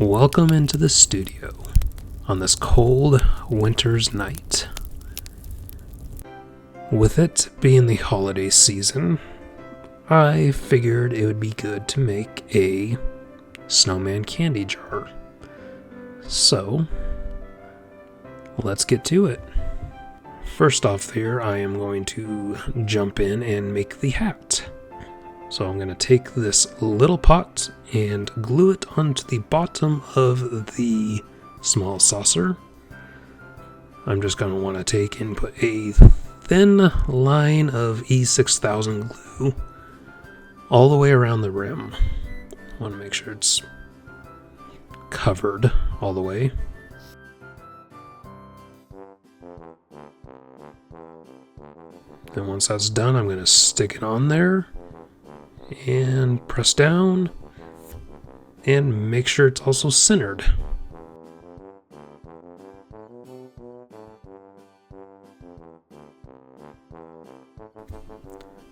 Welcome into the studio on this cold winter's night. With it being the holiday season, I figured it would be good to make a snowman candy jar. So, let's get to it. First off there, I am going to jump in and make the hat. So I'm going to take this little pot and glue it onto the bottom of the small saucer. I'm just going to want to take and put a thin line of E6000 glue all the way around the rim. I want to make sure it's covered all the way. Then once that's done, I'm going to stick it on there and press down and make sure it's also centered.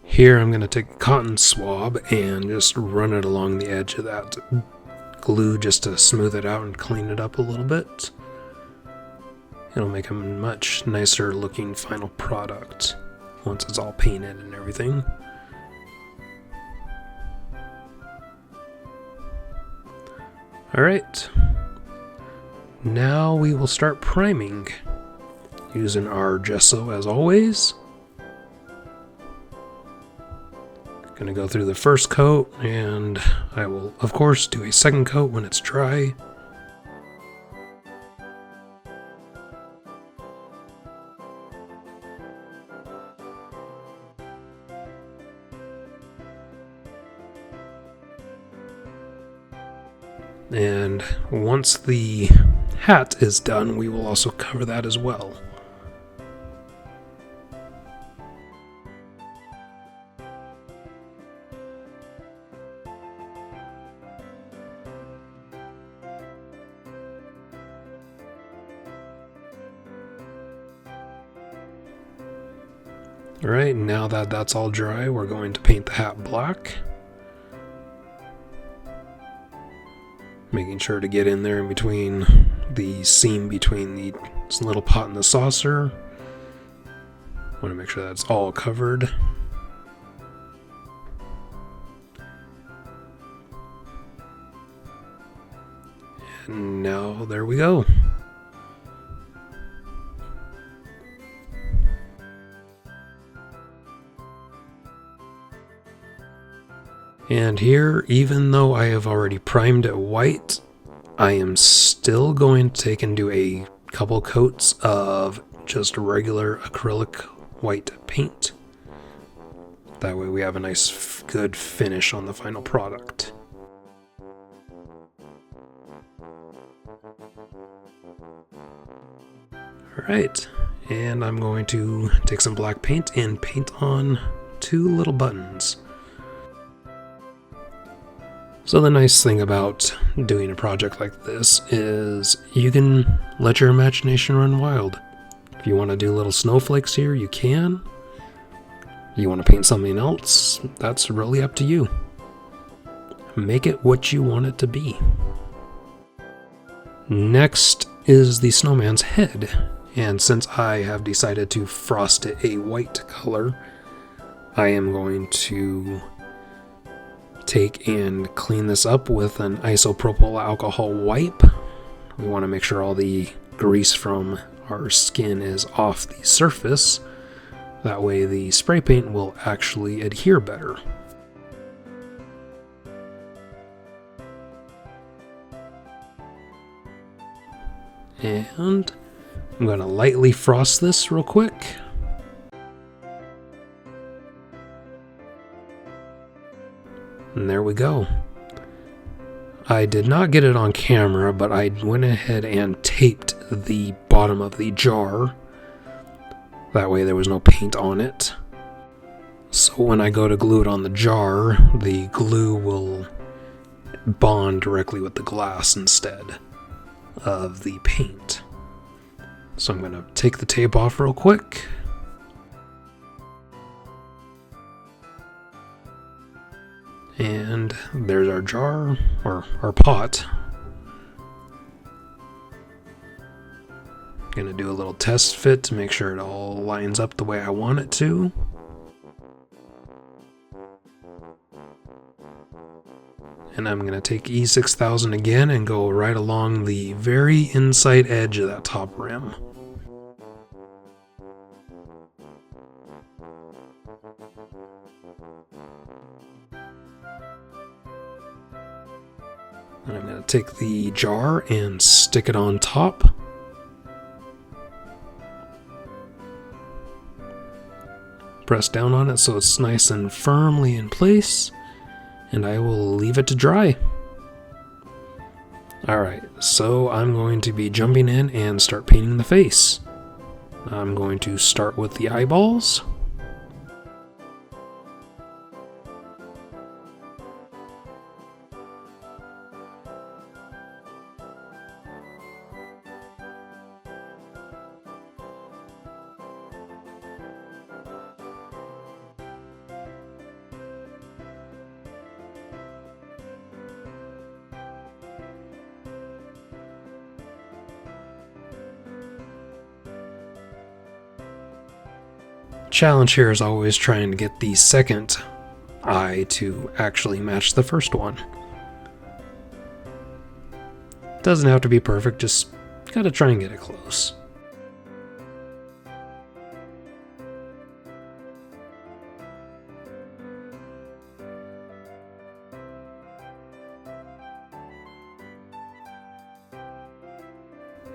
Here I'm going to take a cotton swab and just run it along the edge of that glue just to smooth it out and clean it up a little bit. It'll make a much nicer looking final product once it's all painted and everything. Alright, now we will start priming using our gesso as always. Gonna go through the first coat, and I will of course do a second coat when it's dry. And once the hat is done, we will also cover that as well. Alright, now that that's all dry, we're going to paint the hat black. Making sure to get in there in between the seam between the little pot and the saucer. Want to make sure that's all covered. And now there we go. And here, even though I have already primed it white, I am still going to take and do a couple coats of just regular acrylic white paint. That way we have a nice, good finish on the final product. Alright, and I'm going to take some black paint and paint on two little buttons. So the nice thing about doing a project like this is you can let your imagination run wild. If you want to do little snowflakes here, you can. You want to paint something else, that's really up to you. Make it what you want it to be. Next is the snowman's head, and since I have decided to frost it a white color, I am going to take and clean this up with an isopropyl alcohol wipe. We want to make sure all the grease from our skin is off the surface. That way the spray paint will actually adhere better. And I'm going to lightly frost this real quick. And there we go. I did not get it on camera, but I went ahead and taped the bottom of the jar. That way there was no paint on it. So when I go to glue it on the jar, the glue will bond directly with the glass instead of the paint. So I'm going to take the tape off real quick. And there's our jar, or our pot. Gonna do a little test fit to make sure it all lines up the way I want it to. And I'm gonna take E6000 again and go right along the very inside edge of that top rim. And I'm going to take the jar and stick it on top. Press down on it so it's nice and firmly in place, and I will leave it to dry. Alright, so I'm going to be jumping in and start painting the face. I'm going to start with the eyeballs. Challenge here is always trying to get the second eye to actually match the first one. Doesn't have to be perfect, just gotta try and get it close.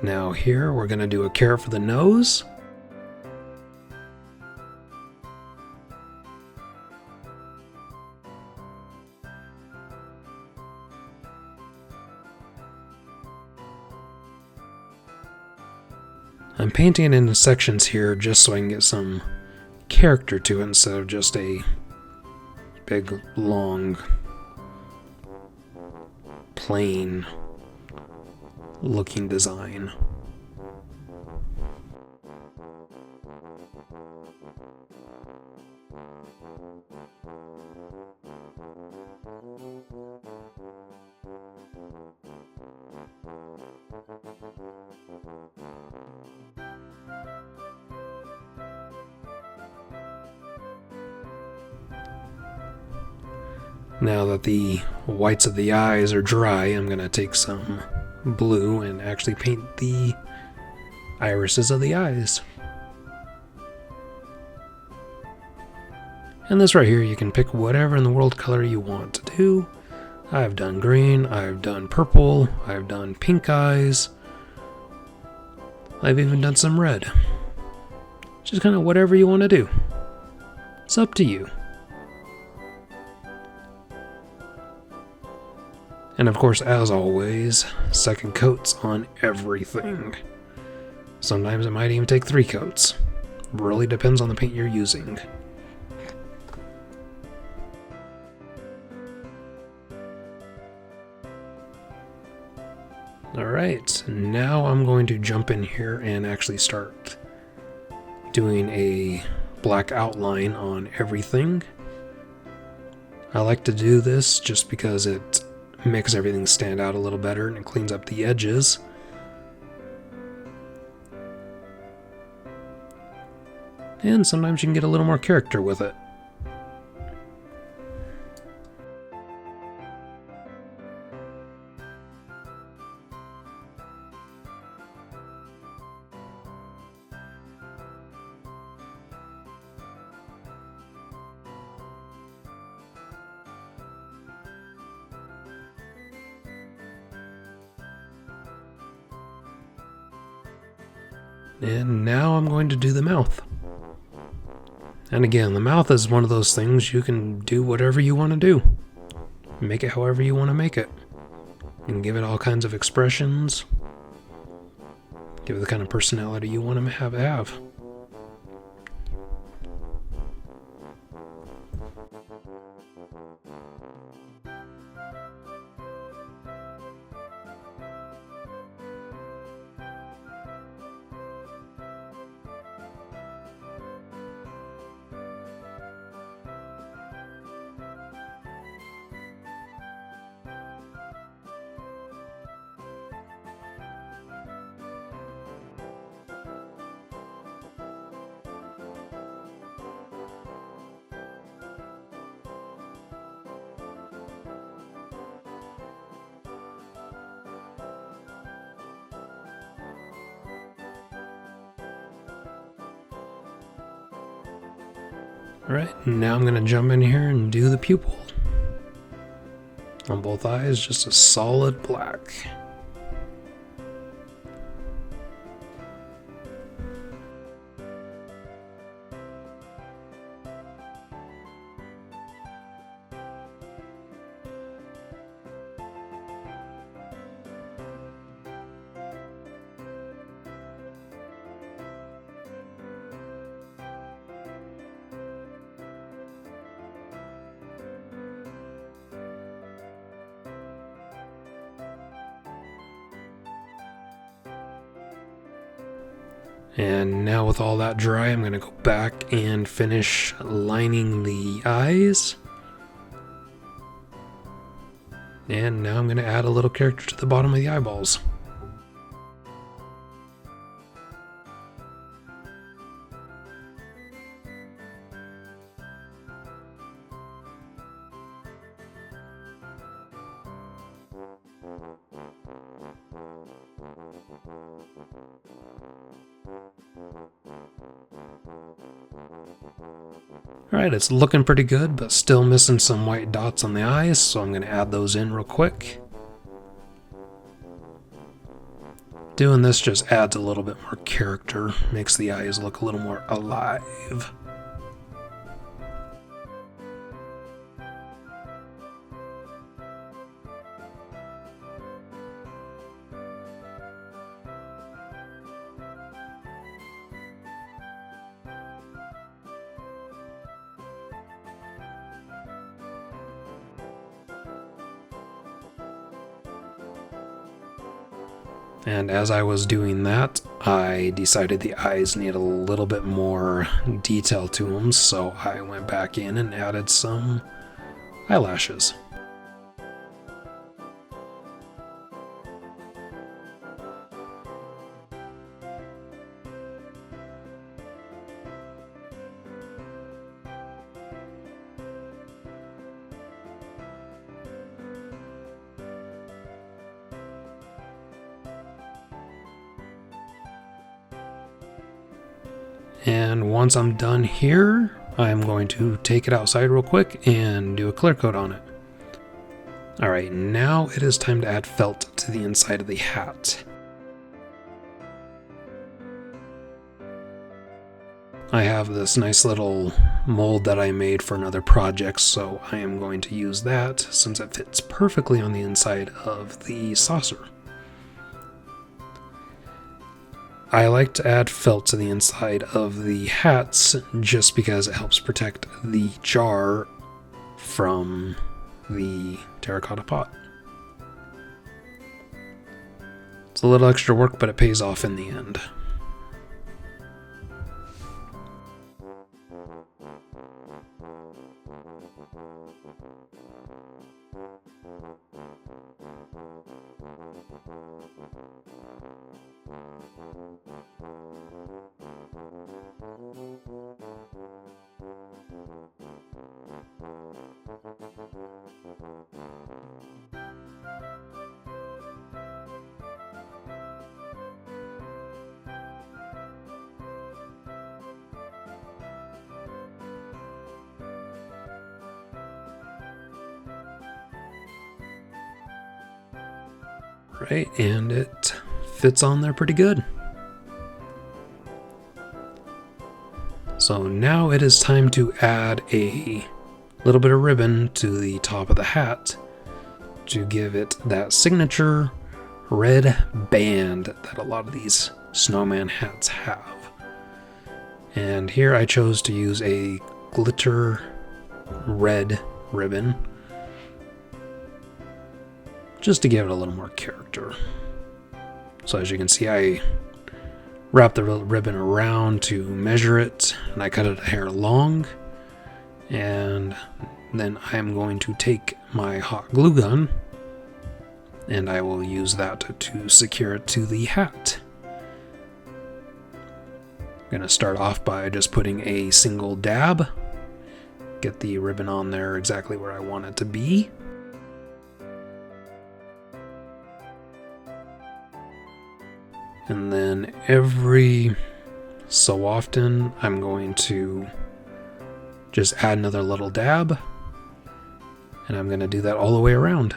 Now here we're gonna do a carrot for the nose. I'm painting it into sections here just so I can get some character to it instead of just a big, long, plain looking design. Now that the whites of the eyes are dry, I'm going to take some blue and actually paint the irises of the eyes. And this right here, you can pick whatever in the world color you want to do. I've done green, I've done purple, I've done pink eyes. I've even done some red. Just kind of whatever you want to do. It's up to you. And of course, as always, second coats on everything. Sometimes it might even take 3 coats. Really depends on the paint you're using. Alright, now I'm going to jump in here and actually start doing a black outline on everything. I like to do this just because it makes everything stand out a little better and it cleans up the edges. And sometimes you can get a little more character with it. And now I'm going to do the mouth. And again, the mouth is one of those things you can do whatever you want to do. Make it however you want to make it. You can give it all kinds of expressions. Give it the kind of personality you want to have. Alright, now I'm going to jump in here and do the pupil. On both eyes, just a solid black. And now with all that dry, I'm going to go back and finish lining the eyes. And now I'm going to add a little character to the bottom of the eyeballs. Alright, it's looking pretty good, but still missing some white dots on the eyes, so I'm going to add those in real quick. Doing this just adds a little bit more character, makes the eyes look a little more alive. And as I was doing that, I decided the eyes need a little bit more detail to them, so I went back in and added some eyelashes. And once I'm done here, I'm going to take it outside real quick and do a clear coat on it. Alright, now it is time to add felt to the inside of the hat. I have this nice little mold that I made for another project, so I am going to use that since it fits perfectly on the inside of the saucer. I like to add felt to the inside of the hats just because it helps protect the jar from the terracotta pot. It's a little extra work, but it pays off in the end. Right, and it fits on there pretty good. So now it is time to add a little bit of ribbon to the top of the hat to give it that signature red band that a lot of these snowman hats have. And here I chose to use a glitter red ribbon just to give it a little more character. So as you can see, I wrapped the ribbon around to measure it, and I cut it a hair long. And then I'm going to take my hot glue gun, and I will use that to secure it to the hat. I'm going to start off by just putting a single dab, get the ribbon on there exactly where I want it to be. And then every so often, I'm going to just add another little dab, and I'm going to do that all the way around.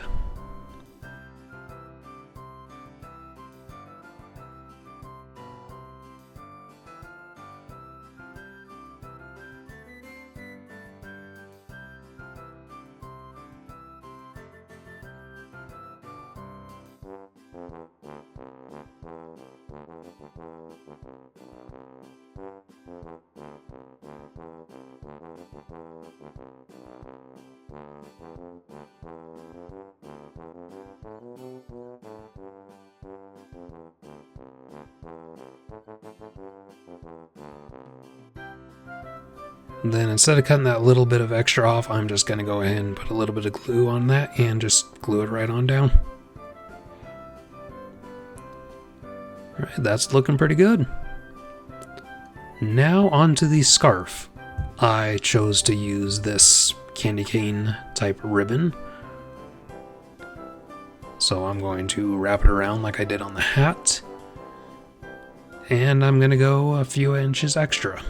Then instead of cutting that little bit of extra off, I'm just going to go ahead and put a little bit of glue on that and just glue it right on down. Alright, that's looking pretty good. Now onto the scarf. I chose to use this candy cane type ribbon. So I'm going to wrap it around like I did on the hat. And I'm going to go a few inches extra.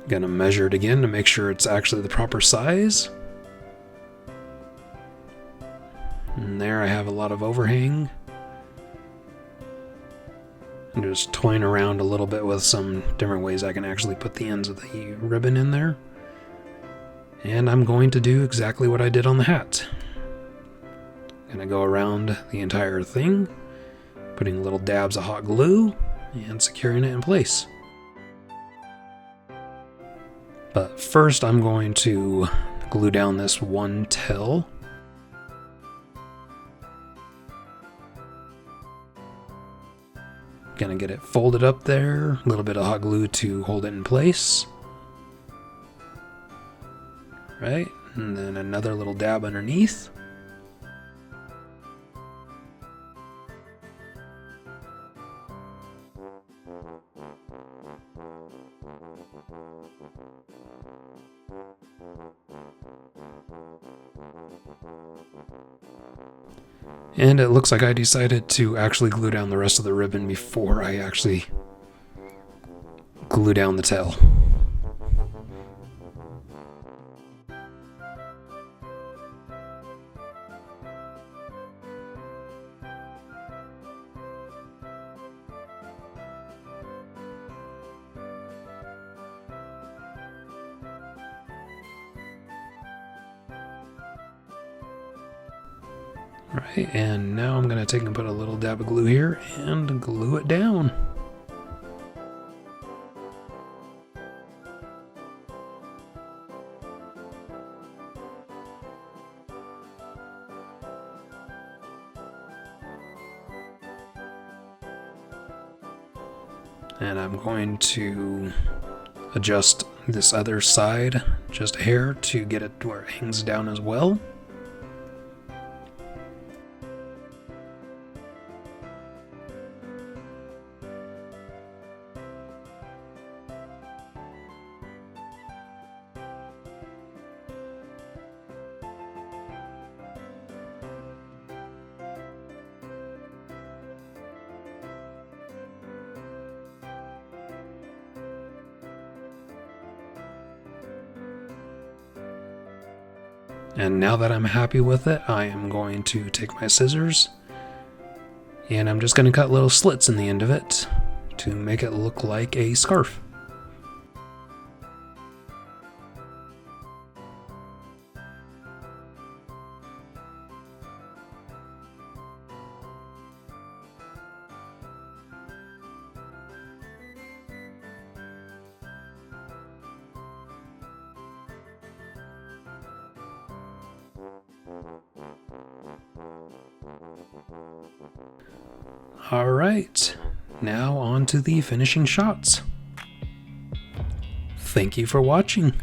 Gonna measure it again to make sure it's actually the proper size. And there I have a lot of overhang. I'm just toying around a little bit with some different ways I can actually put the ends of the ribbon in there. And I'm going to do exactly what I did on the hat. Gonna go around the entire thing, putting little dabs of hot glue and securing it in place. But first I'm going to glue down this one tail. Gonna get it folded up there, a little bit of hot glue to hold it in place. Right, and then another little dab underneath. And it looks like I decided to actually glue down the rest of the ribbon before I actually glue down the tail. Right, and now I'm going to take and put a little dab of glue here and glue it down. And I'm going to adjust this other side just a hair to get it to where it hangs down as well. And now that I'm happy with it, I am going to take my scissors and I'm just going to cut little slits in the end of it to make it look like a scarf. Alright, now on to the finishing shots. Thank you for watching.